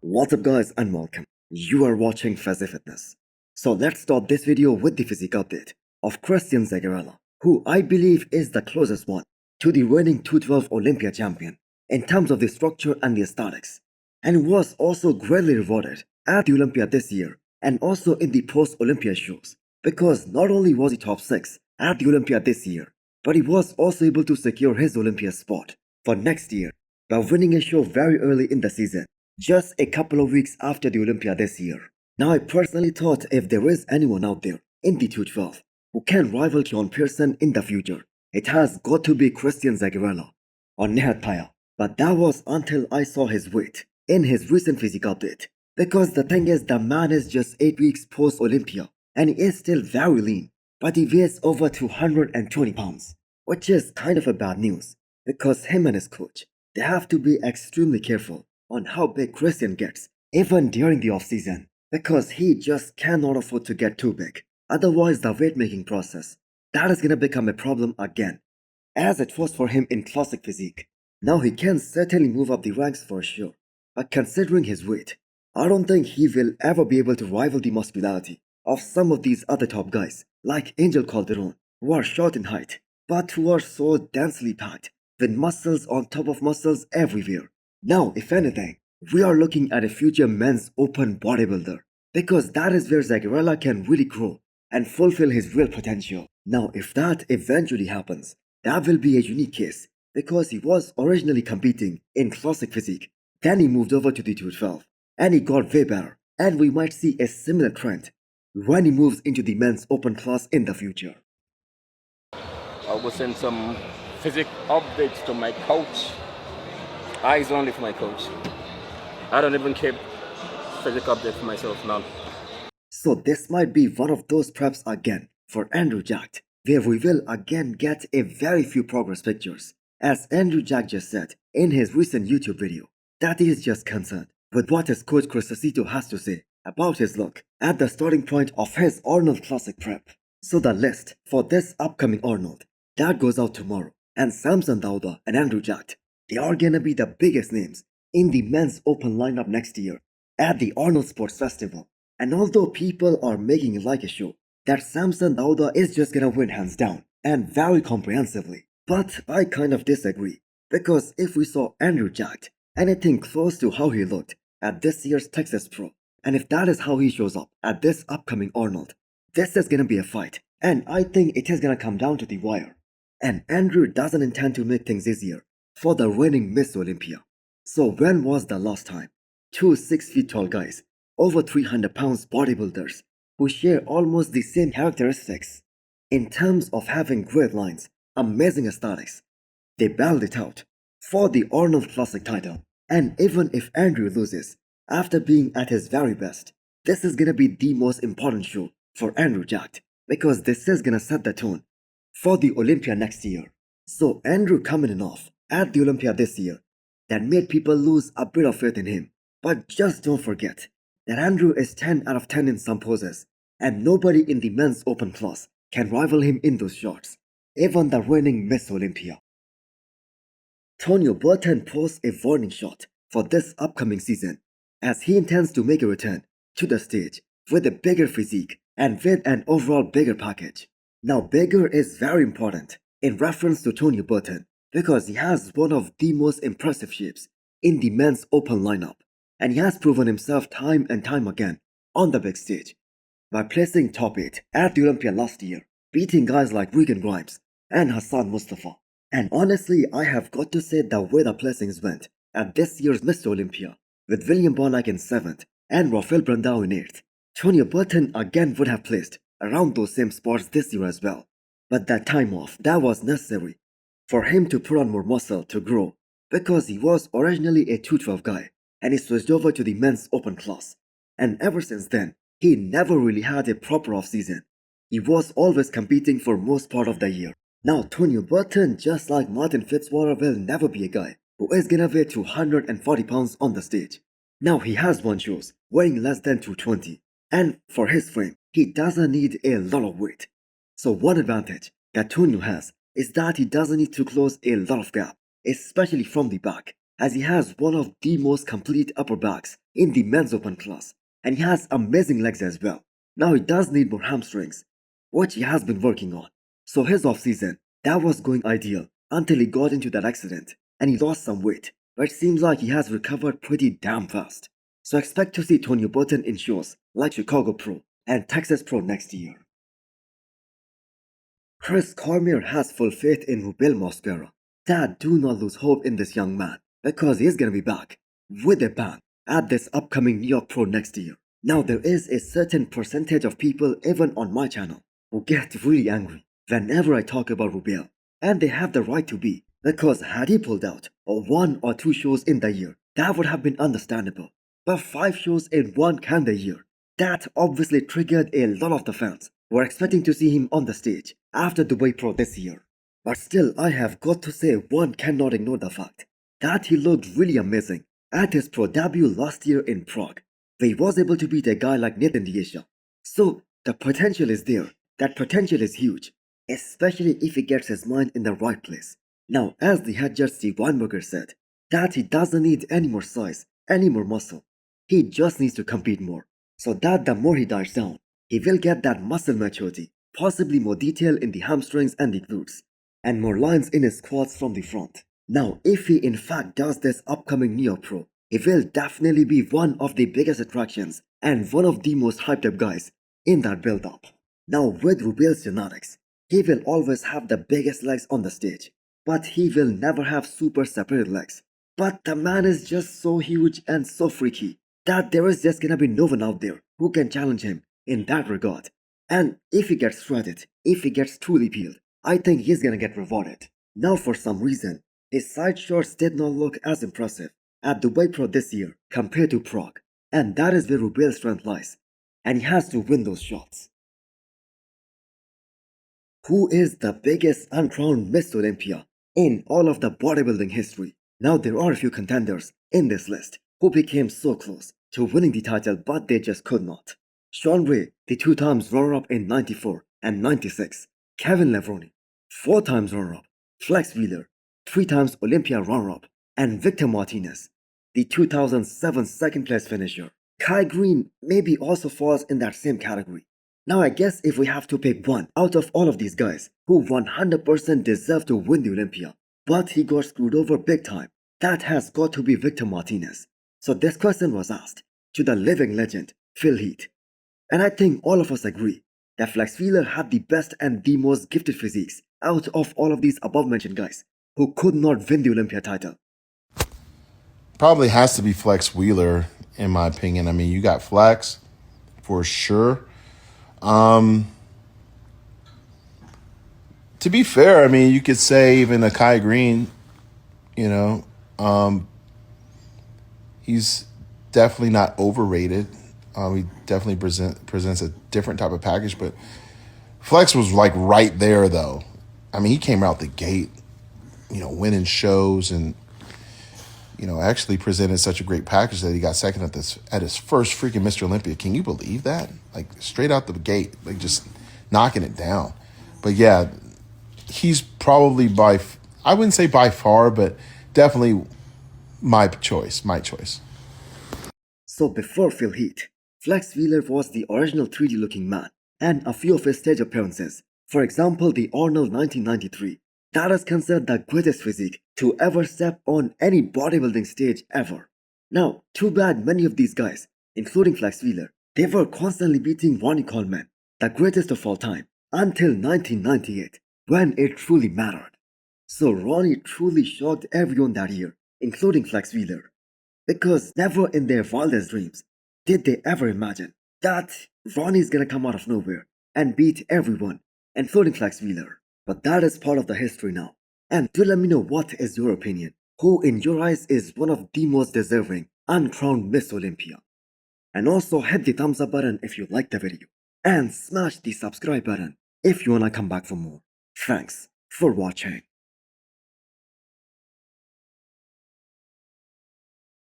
What's up guys and welcome. You are watching Fazi Fitness. So let's start this video with the physique update of Christian Zagarella, who I believe is the closest one to the reigning 212 Olympia champion in terms of the structure and the aesthetics, and was also greatly rewarded at the Olympia this year and also in the post-Olympia shows, because not only was he top 6 at the Olympia this year, but he was also able to secure his Olympia spot for next year by winning a show very early in the season, just a couple of weeks after the Olympia this year. Now I personally thought if there is anyone out there in the 212 who can rival Keone in the future, it has got to be Christian Zagarella or Nihat Paya. But that was until I saw his weight in his recent physique update. Because the thing is, the man is just 8 weeks post Olympia and he is still very lean, but he weighs over 220 pounds, which is kind of a bad news because him and his coach, they have to be extremely careful on how big Christian gets even during the off-season, because he just cannot afford to get too big. Otherwise the weight making process, that is gonna become a problem again, as it was for him in classic physique. Now he can certainly move up the ranks for sure, but considering his weight, I don't think he will ever be able to rival the muscularity of some of these other top guys like Angel Calderon, who are short in height but who are so densely packed with muscles on top of muscles everywhere. Now, if anything, we are looking at a future men's open bodybuilder, because that is where Zagarella can really grow and fulfill his real potential. Now, if that eventually happens, that will be a unique case, because he was originally competing in classic physique, then he moved over to the 212, and he got way better, and we might see a similar trend when he moves into the men's open class in the future. I will send some physique updates to my coach. Eyes only for my coach. I don't even keep physique updates for myself now. So this might be one of those preps again for Andrew Jack, where we will again get a very few progress pictures, as Andrew Jack just said in his recent YouTube video that he is just concerned with what his coach Chris Cito has to say about his look at the starting point of his Arnold Classic prep. So the list for this upcoming Arnold, that goes out tomorrow, and Samson Dauda and Andrew Jack, they are gonna be the biggest names in the men's open lineup next year at the Arnold Sports Festival. And although people are making it like a show that Samson Dauda is just gonna win hands down and very comprehensively, but I kind of disagree, because if we saw Andrew Jack anything close to how he looked at this year's Texas Pro, and if that is how he shows up at this upcoming Arnold, this is gonna be a fight, and I think it is gonna come down to the wire. And Andrew doesn't intend to make things easier for the reigning Miss Olympia. So when was the last time two 6 feet tall guys, over 300 pounds bodybuilders, who share almost the same characteristics in terms of having great lines, amazing aesthetics, they battled it out for the Arnold Classic title? And even if Andrew loses after being at his very best, this is gonna be the most important show for Andrew Jack, because this is gonna set the tone for the Olympia next year. So Andrew coming in off at the Olympia this year, that made people lose a bit of faith in him. But just don't forget that Andrew is 10 out of 10 in some poses, and nobody in the men's open class can rival him in those shots, even the reigning Miss Olympia. Tonio Burton posts a warning shot for this upcoming season, as he intends to make a return to the stage with a bigger physique and with an overall bigger package. Now bigger is very important in reference to Tonio Burton, because he has one of the most impressive shapes in the men's open lineup, and he has proven himself time and time again on the big stage by placing top 8 at the Olympia last year, beating guys like Regan Grimes and Hassan Mustafa. And honestly, I have got to say the way the placings went at this year's Mr. Olympia, with William Bonac in 7th and Rafael Brandao in 8th, Tonio Burton again would have placed around those same spots this year as well. But that time off, that was necessary for him to put on more muscle to grow, because he was originally a 212 guy and he switched over to the men's open class. And ever since then, he never really had a proper off season. He was always competing for most part of the year. Now Tonio Burton, just like Martin Fitzwater, will never be a guy who is gonna weigh 240 pounds on the stage. Now he has won shows weighing less than 220, and for his frame, he doesn't need a lot of weight. So one advantage that Tonio has is that he doesn't need to close a lot of gap, especially from the back, as he has one of the most complete upper backs in the men's open class, and he has amazing legs as well. Now he does need more hamstrings, which he has been working on. So his off-season, that was going ideal until he got into that accident and he lost some weight, but it seems like he has recovered pretty damn fast. So expect to see Tonio Burton in shows like Chicago Pro and Texas Pro next year. Chris Cormier has full faith in Rubiel Mosquera. Dad, do not lose hope in this young man because he is gonna be back with a bang at this upcoming New York Pro next year. Now there is a certain percentage of people even on my channel who get really angry whenever I talk about Rubiel, and they have the right to be, because had he pulled out of 1 or 2 shows in the year, that would have been understandable. But 5 shows in one calendar year, that obviously triggered a lot of the fans who were expecting to see him on the stage after Dubai Pro this year. But still, I have got to say one cannot ignore the fact that he looked really amazing at his pro debut last year in Prague, where he was able to beat a guy like Nathan Diesha. So the potential is there. That potential is huge, especially if he gets his mind in the right place. Now, as the head judge Steve Weinberger said, that he doesn't need any more size, any more muscle. He just needs to compete more, so that the more he dives down, he will get that muscle maturity, possibly more detail in the hamstrings and the glutes, and more lines in his quads from the front. Now, if he in fact does this upcoming New York Pro, he will definitely be one of the biggest attractions and one of the most hyped up guys in that build-up. Now, with Rubiel's genetics, he will always have the biggest legs on the stage, but he will never have super separated legs. But the man is just so huge and so freaky that there is just gonna be no one out there who can challenge him in that regard. And if he gets shredded, if he gets truly peeled, I think he's gonna get rewarded. Now, for some reason, his side shots did not look as impressive at Dubai Pro this year compared to Prague, and that is where Rubiel's strength lies, and he has to win those shots. Who is the biggest uncrowned Miss Olympia in all of the bodybuilding history? Now, there are a few contenders in this list who became so close to winning the title, but they just could not. Sean Ray, the 2 times runner-up in 94 and 96. Kevin Levrone, 4 times runner-up. Flex Wheeler, 3 times Olympia runner-up. And Victor Martinez, the 2007 second-place finisher. Kai Green maybe also falls in that same category. Now, I guess if we have to pick one out of all of these guys who 100% deserve to win the Olympia, but he got screwed over big time, that has got to be Victor Martinez. So this question was asked to the living legend, Phil Heath. And I think all of us agree that Flex Wheeler had the best and the most gifted physiques out of all of these above mentioned guys who could not win the Olympia title. Probably has to be Flex Wheeler, in my opinion. I mean, you got Flex for sure. To be fair, I mean, you could say even a Kai Green, you know, he's definitely not overrated. He definitely presents a different type of package, but Flex was like right there, though. I mean, he came out the gate, you know, winning shows and, you know, actually presented such a great package that he got second at his first freaking Mr. Olympia. Can you believe that? Like straight out the gate, like just knocking it down. But yeah, he's probably I wouldn't say by far, but definitely my choice. So before Phil Heath, Flex Wheeler was the original 3D looking man, and a few of his stage appearances, for example the Arnold 1993, that is considered the greatest physique to ever step on any bodybuilding stage ever. Now, too bad many of these guys, including Flex Wheeler, they were constantly beating Ronnie Coleman, the greatest of all time, until 1998, when it truly mattered. So Ronnie truly shocked everyone that year, including Flex Wheeler, because never in their wildest dreams did they ever imagine that Ronnie's gonna come out of nowhere and beat everyone, including Flex Wheeler. But that is part of the history now. And do let me know what is your opinion. Who in your eyes is one of the most deserving uncrowned Miss Olympia? And also hit the thumbs up button if you liked the video. And smash the subscribe button if you wanna come back for more. Thanks for watching.